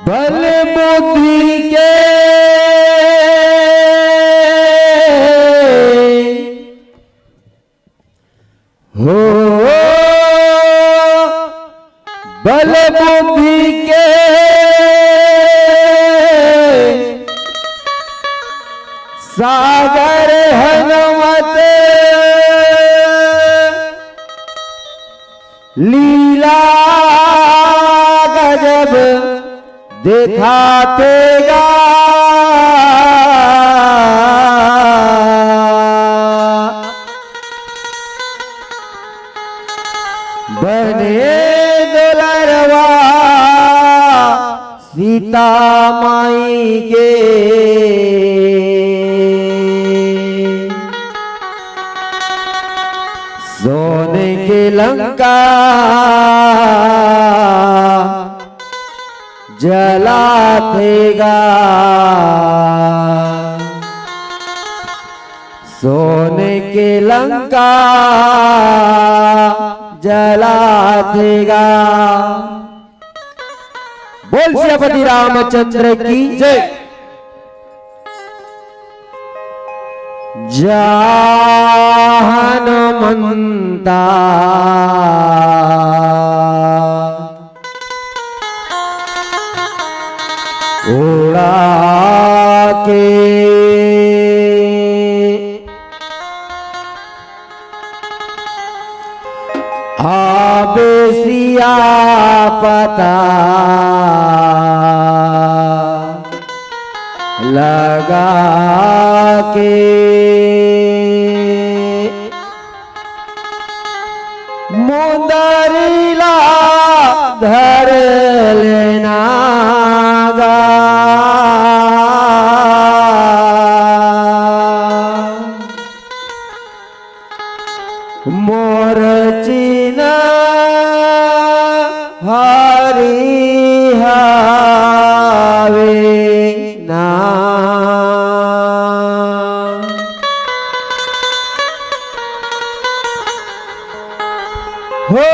बल बुद्धि के हो बल बुद्धि के सागर हनुमत लीला गजब दिखातेगा बने दुलरवा सीता माई के सोने की लंका जलातेगा सोने की लंका जलातेगा। बोल सियापति रामचंद्र की जय। जा हनुमंता उड़ा के आबे सिया पता लगा के मुंदरीला धर लेना गा मोर चीना हरी हावे ना हो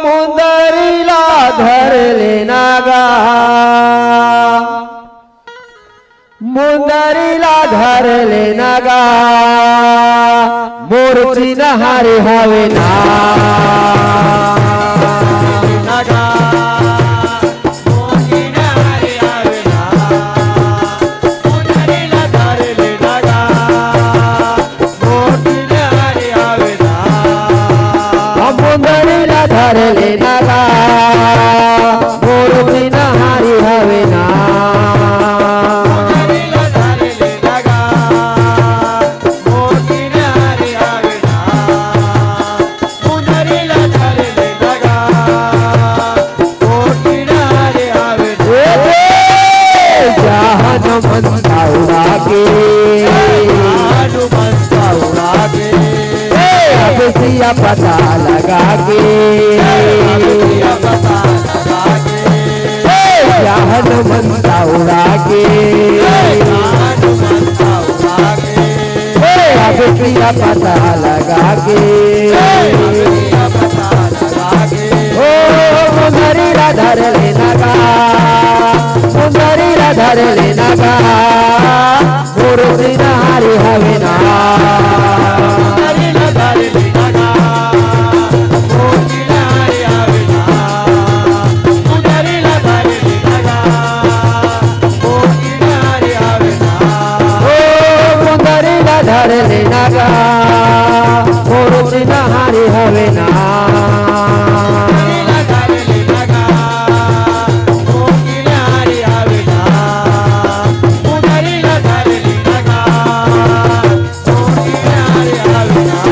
मुंदरीला धर लेना गा मुंदरीला धर लेना गा मोरची नहारे हवे ना धर लेना गा मोरची नहारी हवे ना हनुमंता उड़ा के अब सिया पता लगा के हनुमंता उड़ा के अब सिया पता लगा के ओ मुंदरीला धर लेना गा मुंदरीला धर लेना गा मोरची नहारी हवे ना धर लेना गा मोरची नहारी हवे ना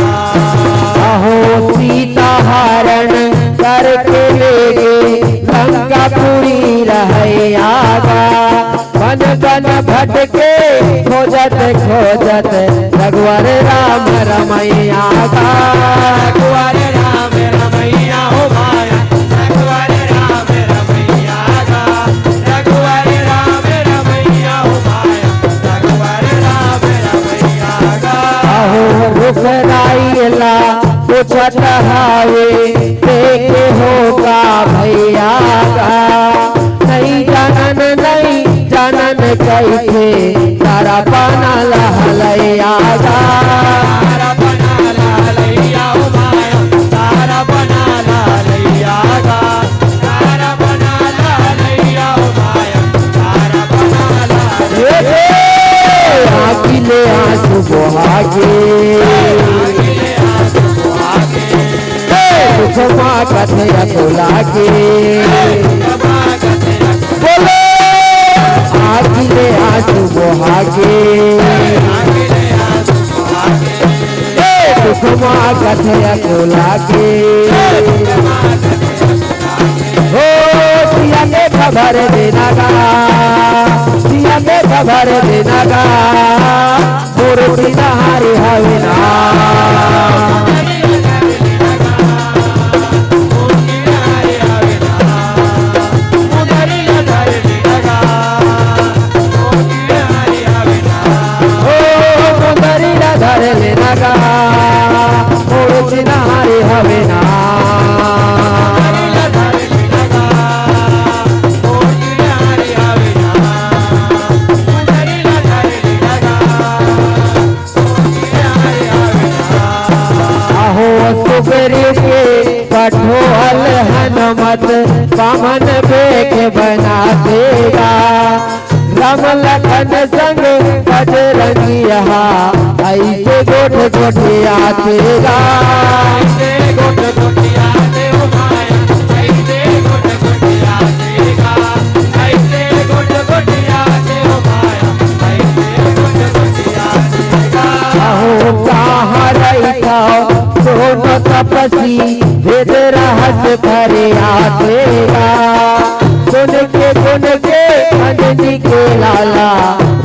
अहो सीता हरण करके ले गए लंकापुरी रहे आगा बन बन भटके खोजत खोजत रघुवर राम रमैया गा रघुवर राम रमैया हो माया रघुवर राम रमैया गा रघुवर राम रमैया हो माया रघुवर राम रमैया गा अहो रुखराइला पूछत हावे देखे होगा भैया गा नहीं तारा पाना लहलैया गा तारा बना लैया ओ माया तारा बना लैया गा तारा बना लैया ओ माया तारा बना आखिले आंसू बहागे क्षमा कथया को लागे बोलो आखिले आंसू बहागे क्षमा कथया को लागे हो सिया के खबर देना गा सिया के खबर देना गा मोर बिना हारे हवे ना धर लेना गा मोर बिना हारे हवे ना कठोल हनुमत पावन बेग बना देगा राम लखन संग बजरंगिया ऐसे गोट गोटिया तेगा ऐसे गोट गोटिया देव माया ऐसे गोट गोटिया देगा ऐसे गोट गोटिया देव माया ऐसे गोट गोटिया देगा हो कहाँ रहिता दोनों तपसी वेद रहस्य भरे आतेगा सुन के अंजनी के लाला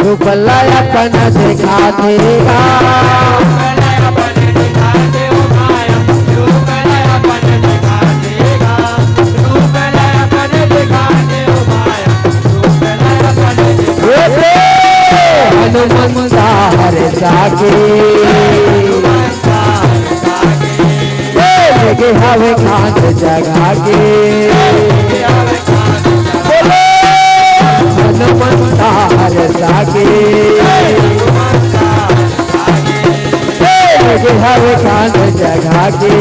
रूप लाया पन दिखा देगा हनुमंता हर जागे लगे हवे खान जगा के हनुमंता हर जागे लगे हवे खान जगा के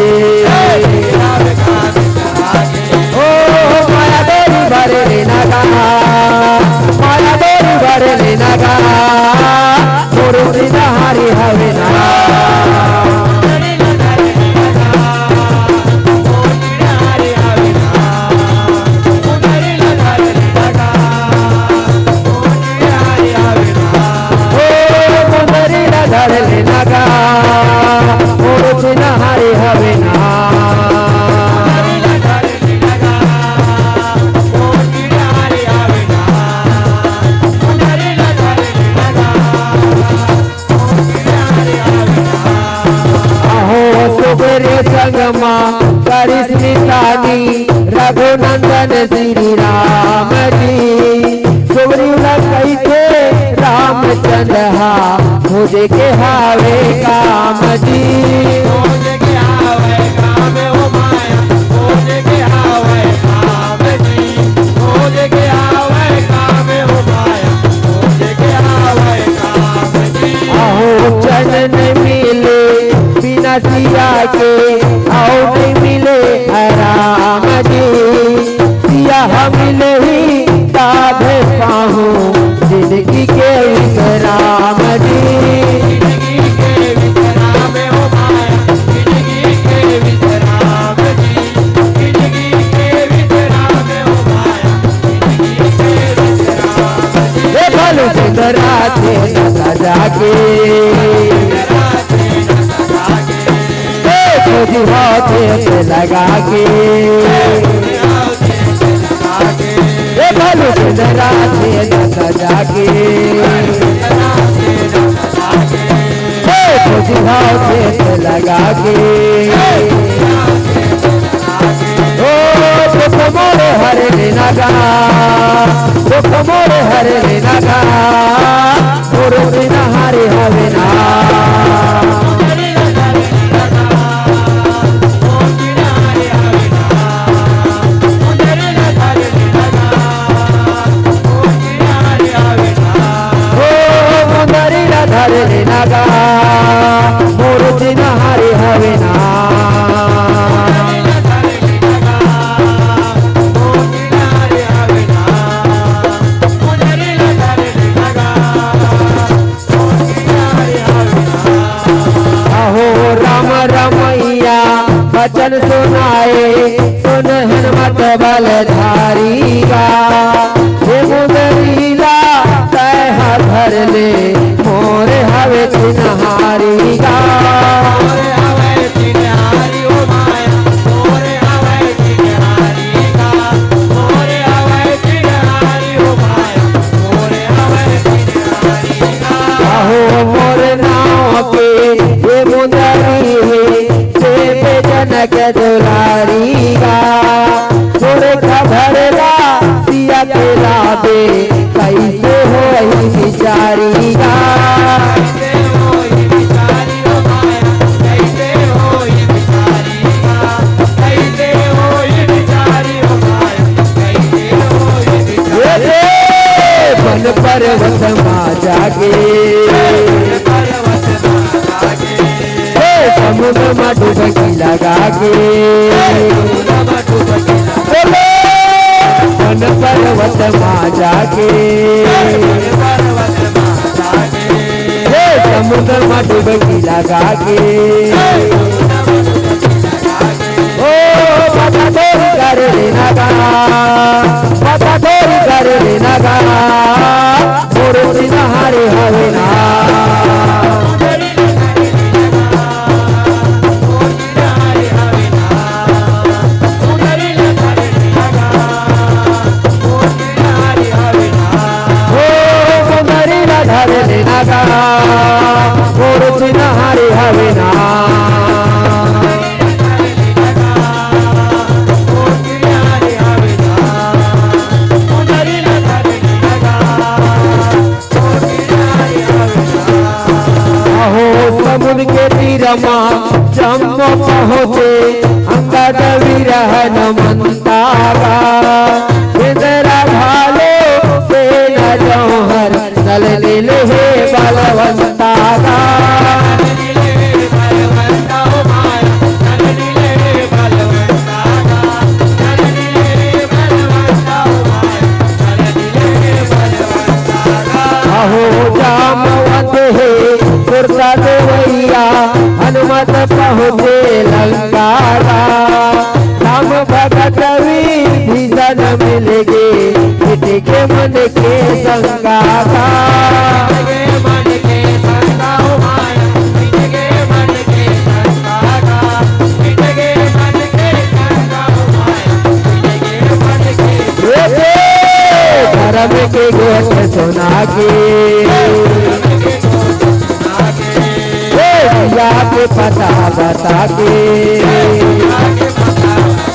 ओ माया डोरी भरे लेना गा माया डोरी भरे लेना गा मोर बिना हारे हवे ना धर लेना गा मोर बिना हारे हवे ना अहो सुबरे संगमा करिस्मितानी रघुनंदन श्री राम जी सुबरी कही थे रामचंद्र मुझे के हावे काम जी मुझे के हावे काम ओ माया मुझे के हावे काम जी मुझे के हावे काम ओ माया मुझे के हावे काम जी अहो चरण मिले बिना सिया के आओ नहीं मिले राम जी सिया मिले ही ताधे पाहू जिंदगी के विश्राम जी जिंदगी के विश्राम ओ माया जिंदगी के विश्राम जी जिंदगी के विश्राम ओ माया जिंदगी के विश्राम जी ये भलो सुंदरा थे सजा के खोजी हाथे पे लगा के ये भलो सुंदरा थे सजा के खोजी हाथे पे लगा के ओ दुख मोरे हरे लेना गा दुख मोरे हरे लेना गा मोर बिना हारे हवे ना ओ धर लेना गा मोर चिन्हारी हवे ना रमैया वचन सुनाए सुन हनुमत बलधारी गा हे मुदरीला तय धर ले मोर हवे चिन्हारी गा के दुलारी गा तोरे खबरला सिया के लाबे कैसे होई बिचारी गा कैसे होई बिचारी हो माया कैसे होई बिचारी गा कैसे होई बिचारी हो माया कैसे होई बिचारी बन पर्वत मा जागे समुद्र में डुबकी लगा के वन पर्वत में जाके समुद्र में डुबकी लगा के ओ पता थोड़ी कर लेना गा पता थोड़ी कर लेना गा मोर चिन्हारी हवे ना मोर चिन्हारी हवे ना अहो समुद्र के तीरमा जम्म पहुँचे अंगद विरहन मंतावा इंद्रा भालो से न जौहर नल नील हे बलवंता गा अहो जामवंत हे सुरता देवैया हनुमत पहुँचे लंका राम भगत भीषण मिल गे मिट के मन के शंका का धर्म के गोठ सुना के भैया के पता बता के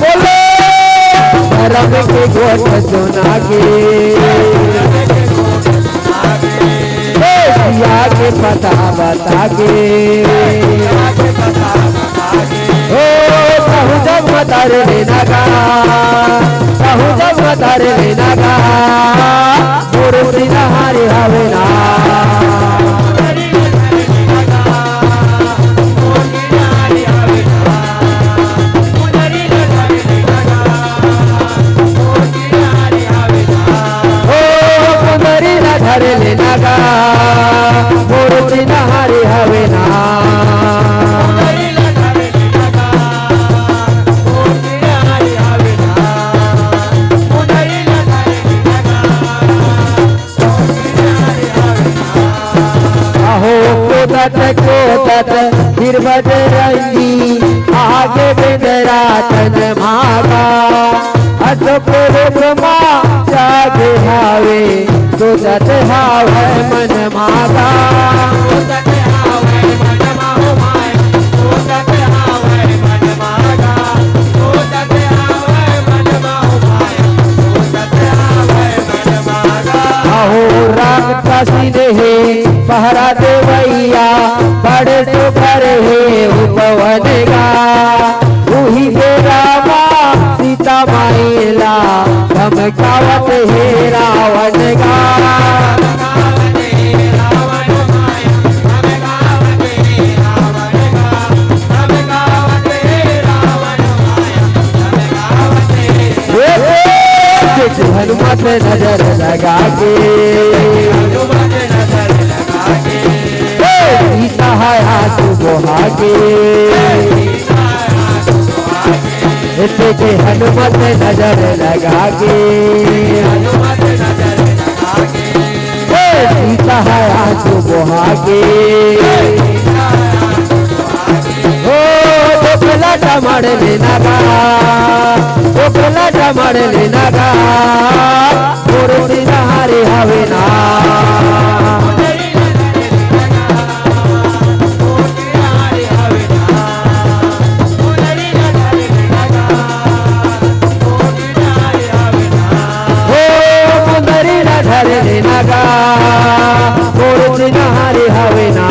बोलो धर्म के गोठ सुना के भैया के पता बता के ओ कहूँ जब मतार लेना गा कहूँ जब मतार लेना गा मोर चिन्हारी हवे ना धर लेना गा मोर चिन्हारी हवे ना अहो कोदत फिर बजरंगी आगे बिंदरा तन मागा अशोपुर ब्रह्मा जागे हावे सोचत हावे मन मागा सोचत हावे मन माहो माया सोचत हावे मन मागा सोचत हावे मन माहो माया सोचत हावे मन मागा अहो राम का सीने हे पहरा देवैया बड़े सुखर हे उपवन गा उही के रामा सीता माइला धमकावत हे रावण गा आंसू बहाके देखे हनुमत नजर लगा के सीता है आंसू बहाके ओ दोपला टमड़ लेना गा दोपला टमड़ लेना गा और सिनारे हवे ना हरे नगा और सिनारे हवे ना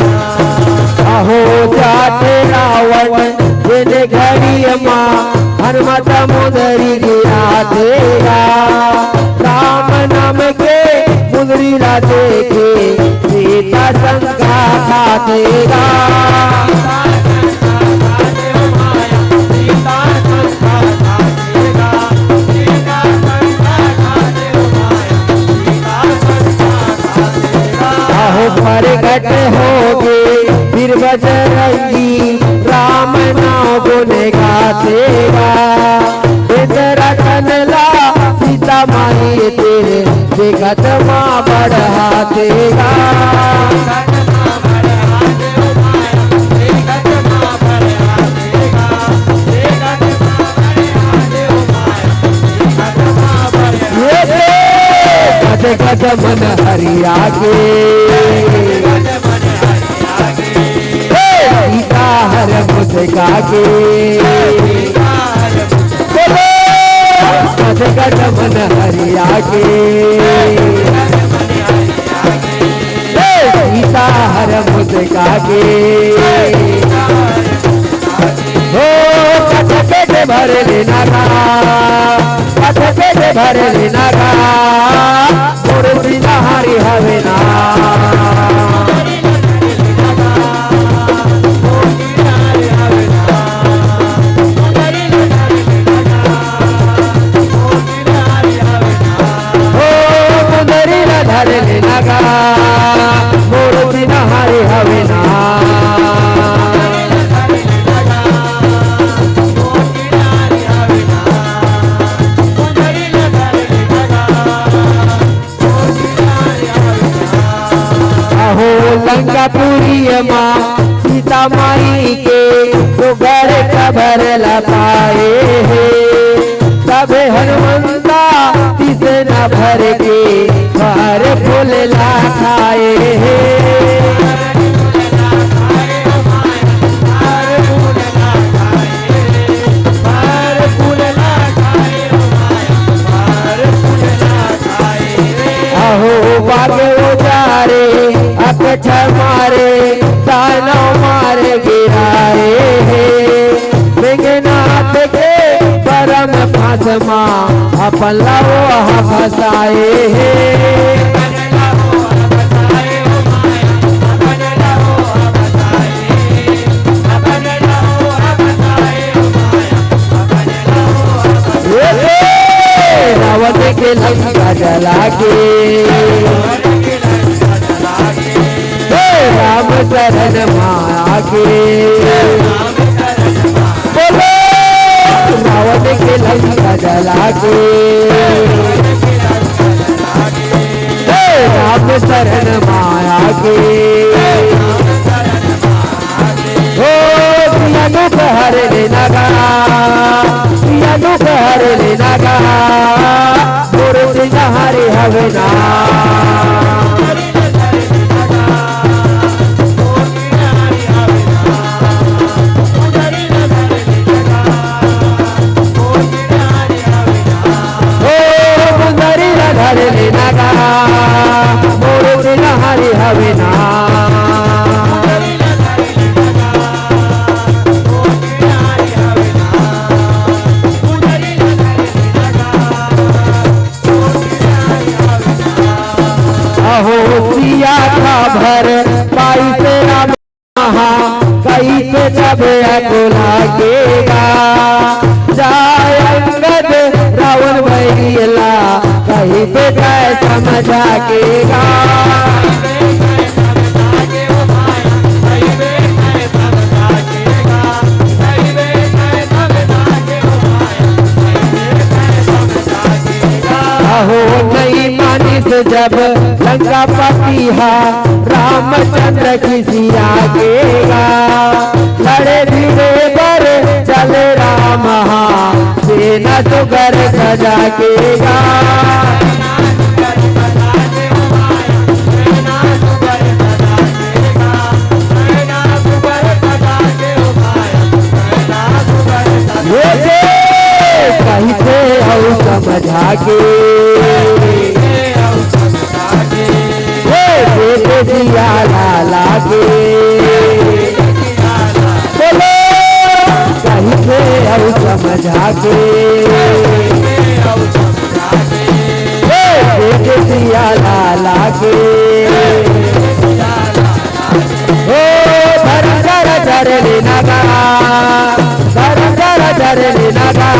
अहो जाते रावण जेने घड़ी माँ हनुमत मुंदरी गिरा देगा राम नाम के मुंदरी ला देखे सीता शंका खातेगा अहो प्रगट होगे फिर बजरंगी राम नाम गुने गातेगा तेरा कनला सीता माई तेरे जगत माँ बढ़ातेगा गज मन हरिया के सीता हर मुझका के गज मन हरिया के सीता हर मुझका के हो कटपेट भर लेना गा कटपेट भर लेना गा और सिनारे हवे ना ओ मुंदरी ना धर लेना गा और सिनारे हवे ना लंकापुरी माँ सीता माई के सुगर खबर लपाए तबे हनुमंता तिसे न भर के भर फूल ला खाए अहो बागे उजारे अकछ मारे दानव मारे गिराए मेघनाथ के परम फांस माँ अपन लाओ फसाए रावण के लंका जला के राम शरण माया के बोलो रावण के लंका जला के राम शरण माया के ओ सिया दुख हर लेना गा सिया दुख हर लेना गा और सिनारे हवे ना धर लेना गा मोर सिनारे हवे ना अहो सिया का भर पाई से राम कई कहीं पे जब लागेगा जाय अंगद रावण भैया कहीं पे जाए समझाएगा हो नहीं मानी से जब लंका पतिहा रामचंद्र किसी आगेगा लड़े धीरे बर चले राम सेना तो घर सजाएगा कहीं पे आओ समझा के बेटे जिया लाला के बोलो कहीं पे आओ समझा के बेटे जिया लाला के ओ धर धर धर लेना गा धर धर धर लेना गा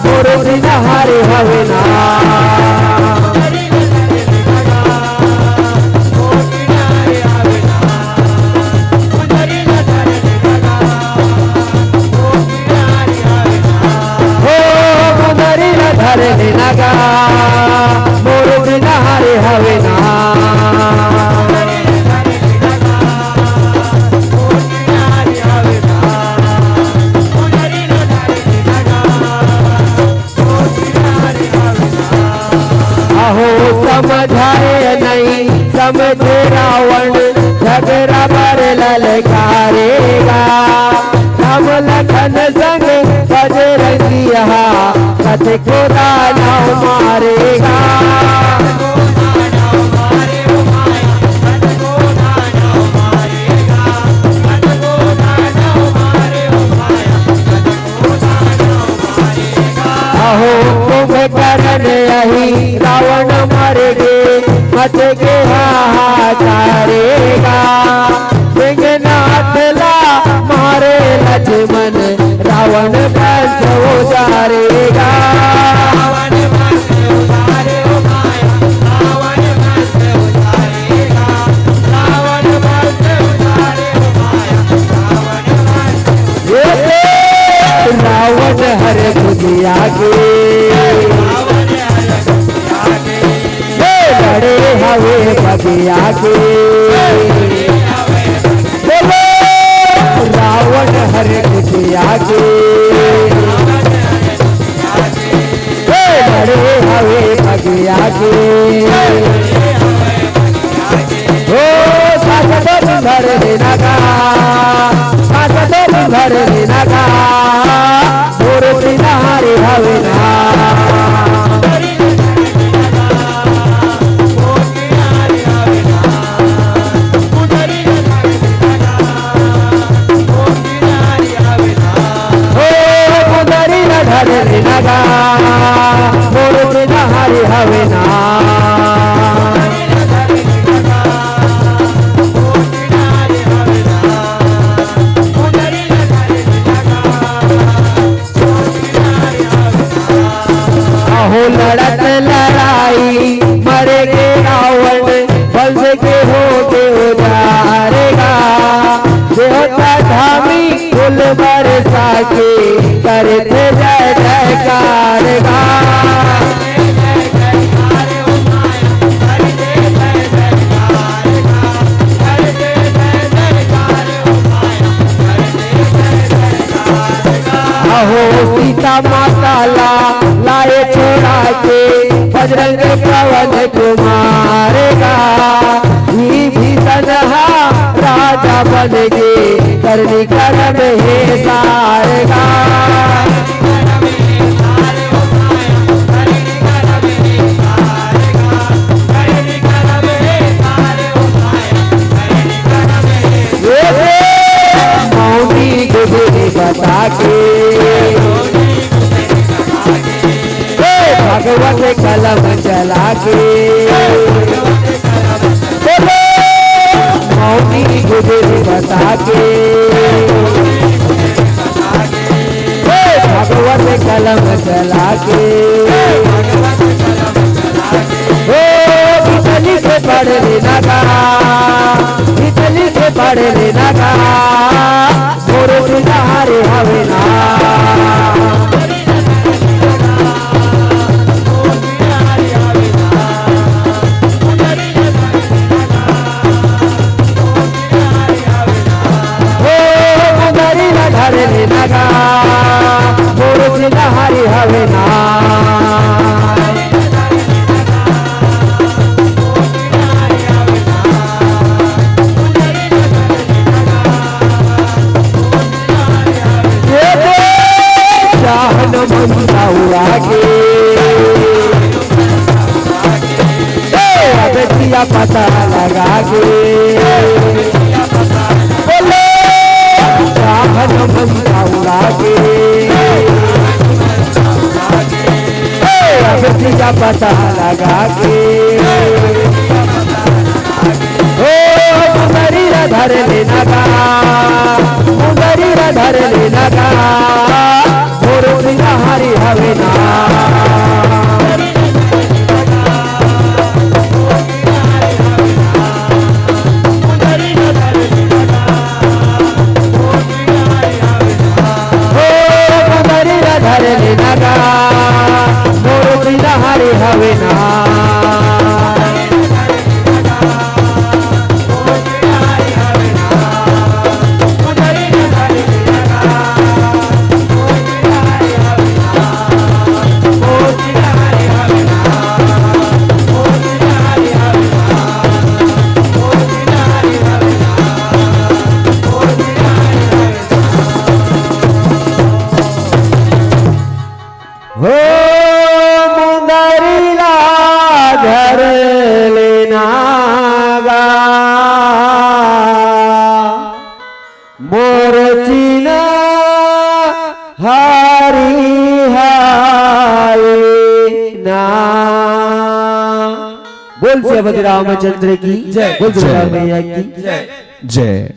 मोर बिना हारे हवे ना धरने लगा मोर बिना हारे हवे ना आहो समझाए नहीं समझे रावण झगड़ा पर ललकारेगा राम लखन संग बजरंगिया कथ को दानव मारेगा अहो तुम करण यही रावण मरेगे मत के हाहाकारेगा सिंहनाथ ला मारे लक्ष्मण रावण बंश उजारेगा रावण हर खुदिया के बड़े हवे बगिया के रावण हर खुदिया के बड़े हवे बगिया के ओ सासत भर देना का सासत भर देना का मोर बिना हारे हवे ना धरने लगा मोर बिना हारे हवे ना हो लड़त लड़ाई मरेगे रावण वंश के हो के उजारेगा देवता धामी फूल बरसा के करते जय जयकार गा अहो सीता माता लाए छोड़ा के बजरंग पवन कुमारेगा ही भी तनहा राजा बन गे करनी करम हे सारेगा मौनी गुजरी बता के भगवत कलम चला के मौनी गुजरी बता के भगवत कलम चला के इटली से पढ़ लेना का इटली से पढ़ लेना का मोर सिंहारे हवे ना धर लेना का मोर सिंहारे हवे ना मंदा उड़ा के अबतिया पता लगा के बोले चाहन मंदा उड़ा के अबतिया पता लगा के मुंदरी धर लेना का मुंदरी धर लेना का मोर सिंहारे हवे ना मुंदरी धर लेना का मोर सिंहारे हवे ना मोर चिना हारी हाय ना बोल से रामचंद्र की जय बोल मैया की जय।